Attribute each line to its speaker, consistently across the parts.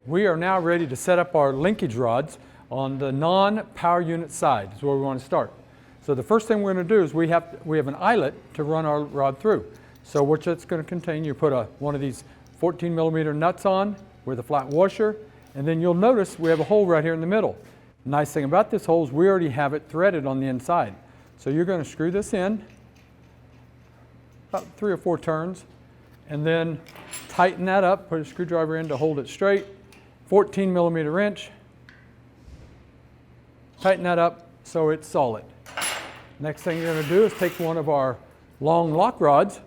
Speaker 1: We are now ready to set up our linkage rods on the non-power unit side. Is where we want to start. So the first thing we're going to do is we have an eyelet to run our rod through. So what that's going to contain, you put one of these 14 millimeter nuts on with a flat washer, and then you'll notice we have a hole right here in the middle. The nice thing about this hole is we already have it threaded on the inside. So you're going to screw this in about 3 or 4 turns, and then tighten that up, put a screwdriver in to hold it straight. 14 millimeter wrench, tighten that up so it's solid. Next thing you're going to do is take one of our long lock rods.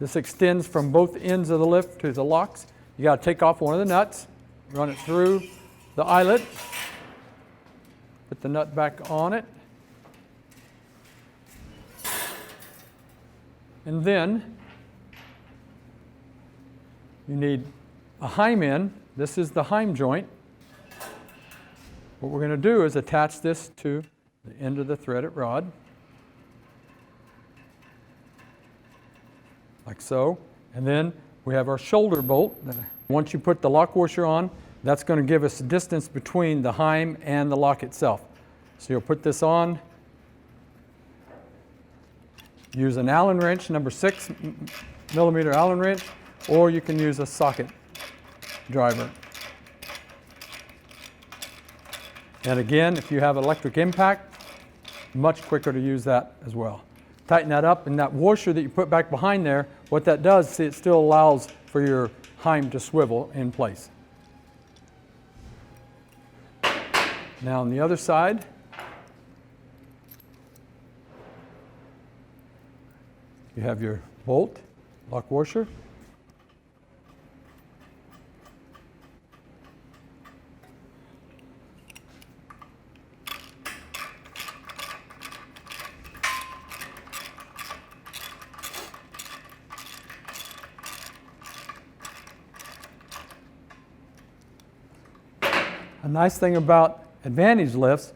Speaker 1: This extends from both ends of the lift to the locks. You got to take off one of the nuts, run it through the eyelet, put the nut back on it, and then you need a heim end. This is the heim joint. What we're going to do is attach this to the end of the threaded rod, like so. And then we have our shoulder bolt. Once you put the lock washer on, that's going to give us a distance between the heim and the lock itself. So you'll put this on, use an Allen wrench, number 6 millimeter Allen wrench, or you can use a socket driver. And again, if you have electric impact, much quicker to use that as well. Tighten that up, and that washer that you put back behind there, what that does, see, it still allows for your heim to swivel in place. Now on the other side, you have your bolt, lock washer. A nice thing about Advantage lifts,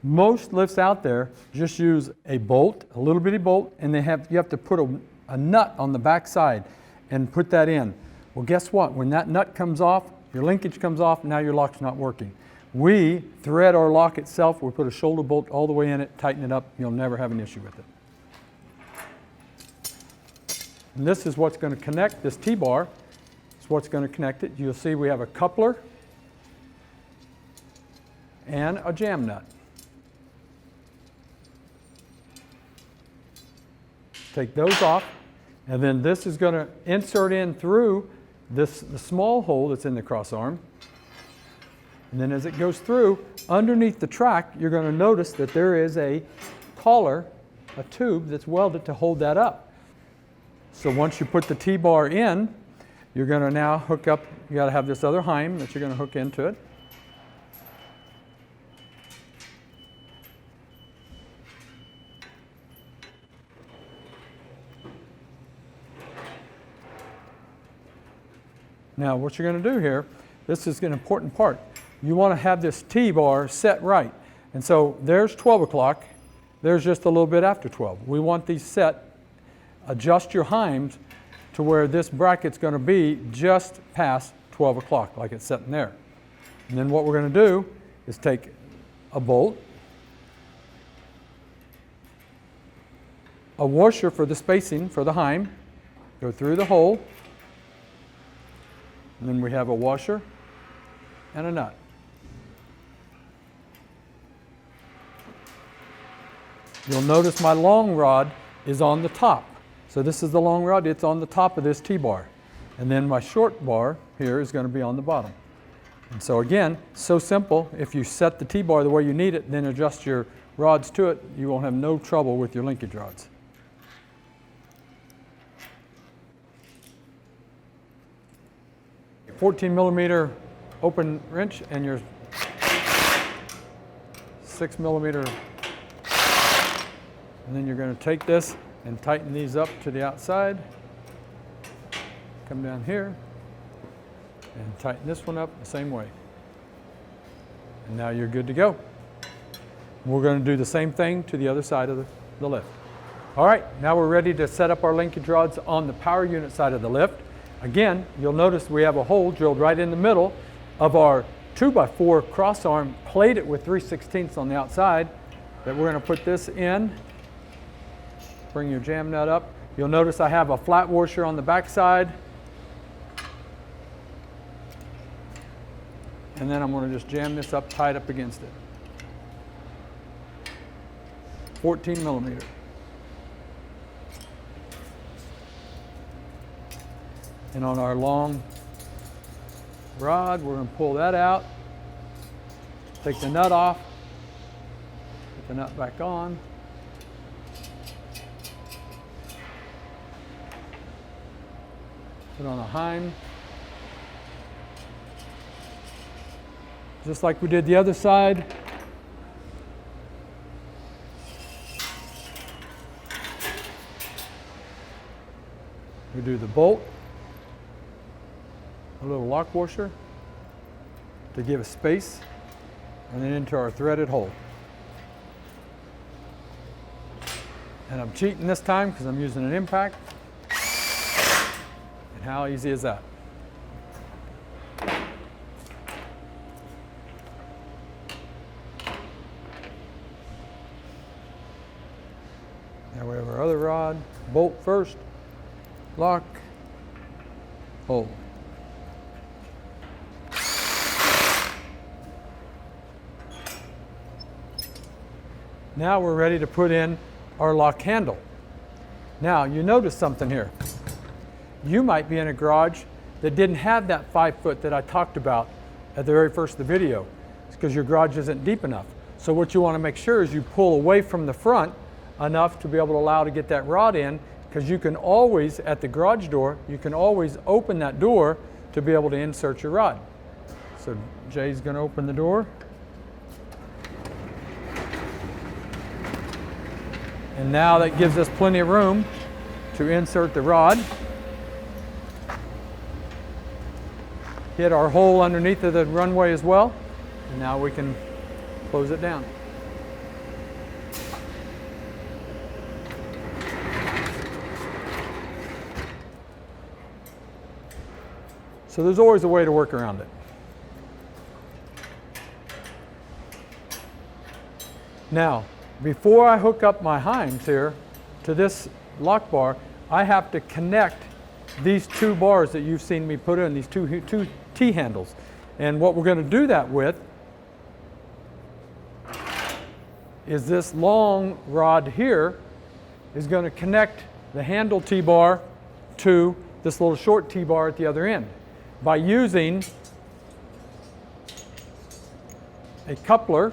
Speaker 1: most lifts out there just use a bolt, a little bitty bolt, and you have to put a nut on the back side and put that in. Well, guess what? When that nut comes off, your linkage comes off, now your lock's not working. We thread our lock itself, we put a shoulder bolt all the way in it, tighten it up, you'll never have an issue with it. And this is what's going to connect this T-bar. It's what's going to connect it. You'll see we have a coupler and a jam nut. Take those off, and then this is going to insert in through the small hole that's in the cross arm. And then as it goes through, underneath the track, you're going to notice that there is a collar, a tube that's welded to hold that up. So once you put the T-bar in, you're going to now hook up, you got to have this other heim that you're going to hook into it. Now what you're going to do here, this is an important part. You want to have this T-bar set right. And so there's 12 o'clock, there's just a little bit after 12. We want these set, adjust your heims to where this bracket's going to be just past 12 o'clock, like it's sitting there. And then what we're going to do is take a bolt, a washer for the spacing for the heim, go through the hole, and then we have a washer and a nut. You'll notice my long rod is on the top. So this is the long rod, it's on the top of this T-bar. And then my short bar here is going to be on the bottom. And so again, so simple. If you set the T-bar the way you need it, then adjust your rods to it, you won't have no trouble with your linkage rods. Your 14 millimeter open wrench and your 6 millimeter. And then you're going to take this and tighten these up to the outside. Come down here and tighten this one up the same way. And now you're good to go. We're going to do the same thing to the other side of the lift. All right, now we're ready to set up our linkage rods on the power unit side of the lift. Again, you'll notice we have a hole drilled right in the middle of our 2x4 cross arm, plated with 3/16 on the outside, that we're going to put this in. Bring your jam nut up. You'll notice I have a flat washer on the back side. And then I'm going to just jam this up tight up against it. 14 millimeter. And on our long rod, we're going to pull that out, take the nut off, put the nut back on. Put on a heim. Just like we did the other side. We do the bolt, a little lock washer to give a space, and then into our threaded hole. And I'm cheating this time because I'm using an impact. And how easy is that? Now we have our other rod. Bolt first, lock, hole. Now we're ready to put in our lock handle. Now you notice something here. You might be in a garage that didn't have that 5 foot that I talked about at the very first of the video. It's because your garage isn't deep enough. So what you want to make sure is you pull away from the front enough to be able to allow to get that rod in, because you can always, at the garage door, you can always open that door to be able to insert your rod. So Jay's going to open the door. And now that gives us plenty of room to insert the rod. Hit our hole underneath of the runway as well. And now we can close it down. So there's always a way to work around it. Now, before I hook up my heims here to this lock bar, I have to connect these 2 bars that you've seen me put in, these two T-handles. And what we're going to do that with is this long rod here is going to connect the handle T-bar to this little short T-bar at the other end by using a coupler.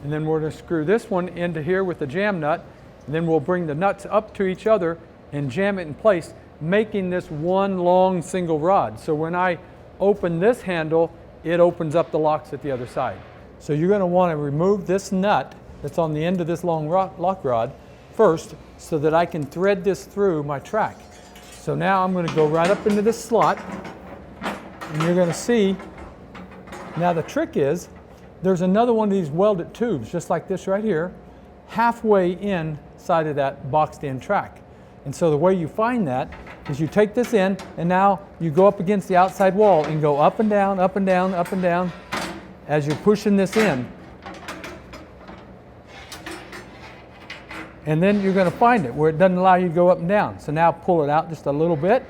Speaker 1: And then we're going to screw this one into here with the jam nut, and then we'll bring the nuts up to each other and jam it in place, making this one long single rod. So when I open this handle, it opens up the locks at the other side. So you're going to want to remove this nut that's on the end of this long lock rod first, so that I can thread this through my track. So now I'm going to go right up into this slot, and you're going to see, now the trick is, there's another one of these welded tubes, just like this right here, halfway inside of that boxed in track. And so the way you find that is you take this in, and now you go up against the outside wall and go up and down, up and down, up and down as you're pushing this in. And then you're going to find it where it doesn't allow you to go up and down. So now pull it out just a little bit.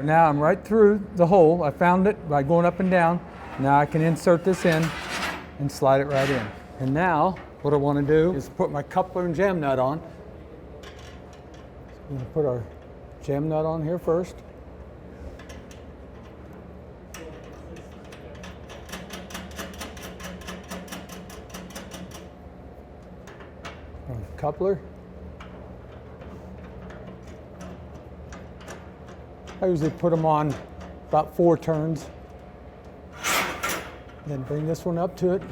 Speaker 1: Now I'm right through the hole. I found it by going up and down. Now I can insert this in and slide it right in. And now what I want to do is put my coupler and jam nut on. I'm going to put our jam nut on here first. Coupler. I usually put them on about 4 turns. Then bring this one up to it.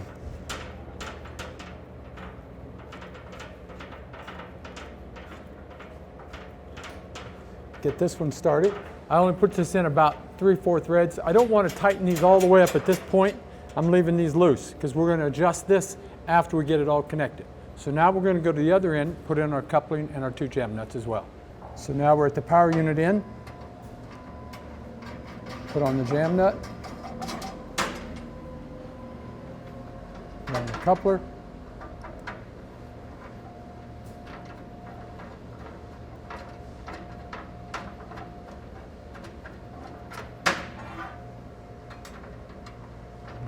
Speaker 1: Get this one started. I only put this in about 3/4 threads. I don't want to tighten these all the way up at this point. I'm leaving these loose because we're going to adjust this after we get it all connected. So now we're going to go to the other end, put in our coupling and our 2 jam nuts as well. So now we're at the power unit end. Put on the jam nut. Put on the coupler.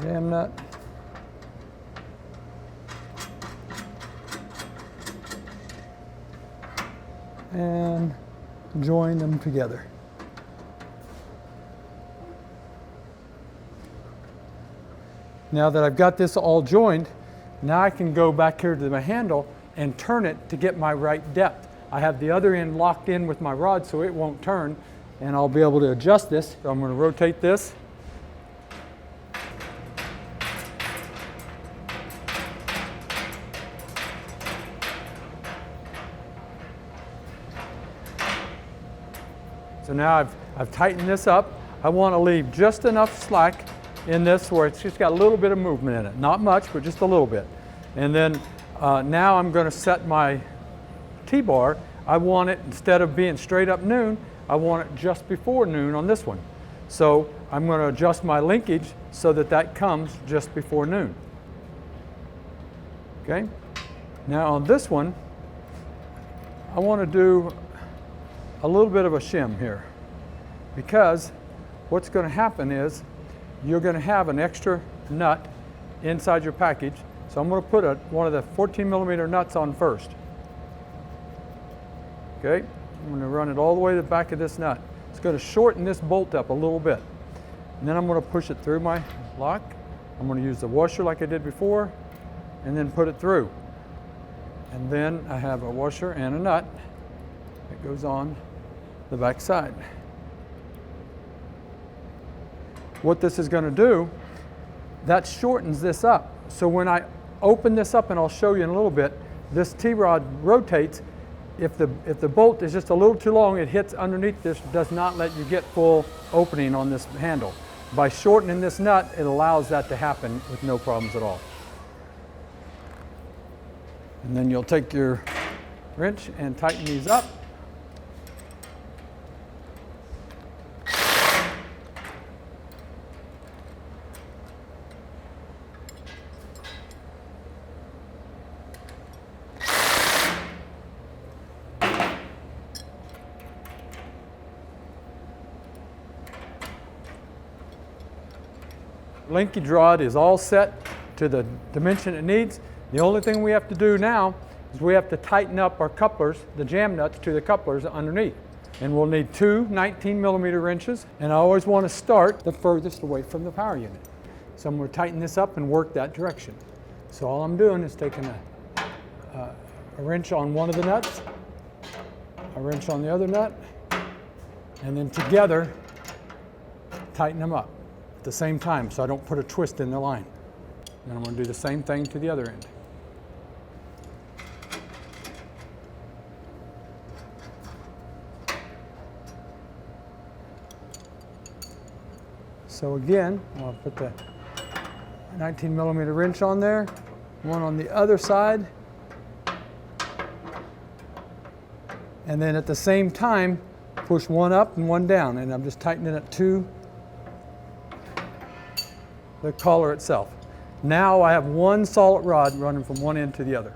Speaker 1: Jam nut. And join them together. Now that I've got this all joined, now I can go back here to the handle and turn it to get my right depth. I have the other end locked in with my rod so it won't turn, and I'll be able to adjust this. So I'm going to rotate this. So now I've tightened this up. I want to leave just enough slack in this where it's just got a little bit of movement in it. Not much, but just a little bit. And then now I'm going to set my T-bar. I want it, instead of being straight up noon, I want it just before noon on this one. So I'm going to adjust my linkage so that that comes just before noon. Okay? Now on this one, I want to do a little bit of a shim here, because what's going to happen is you're going to have an extra nut inside your package. So I'm going to put one of the 14mm nuts on first. Okay, I'm going to run it all the way to the back of this nut. It's going to shorten this bolt up a little bit. And then I'm going to push it through my lock. I'm going to use the washer like I did before, and then put it through. And then I have a washer and a nut that goes on the back side. What this is going to do, that shortens this up. So when I open this up, and I'll show you in a little bit, this T-rod rotates. If the bolt is just a little too long, it hits underneath this, does not let you get full opening on this handle. By shortening this nut, it allows that to happen with no problems at all. And then you'll take your wrench and tighten these up. Linkage rod is all set to the dimension it needs. The only thing we have to do now is we have to tighten up our couplers, the jam nuts, to the couplers underneath. And we'll need 2 19mm wrenches, and I always want to start the furthest away from the power unit. So I'm going to tighten this up and work that direction. So all I'm doing is taking a wrench on one of the nuts, a wrench on the other nut, and then together tighten them up at the same time so I don't put a twist in the line. And I'm going to do the same thing to the other end. So again, I'll put the 19mm wrench on there, one on the other side, and then at the same time push one up and one down, and I'm just tightening it to the collar itself. Now I have one solid rod running from one end to the other.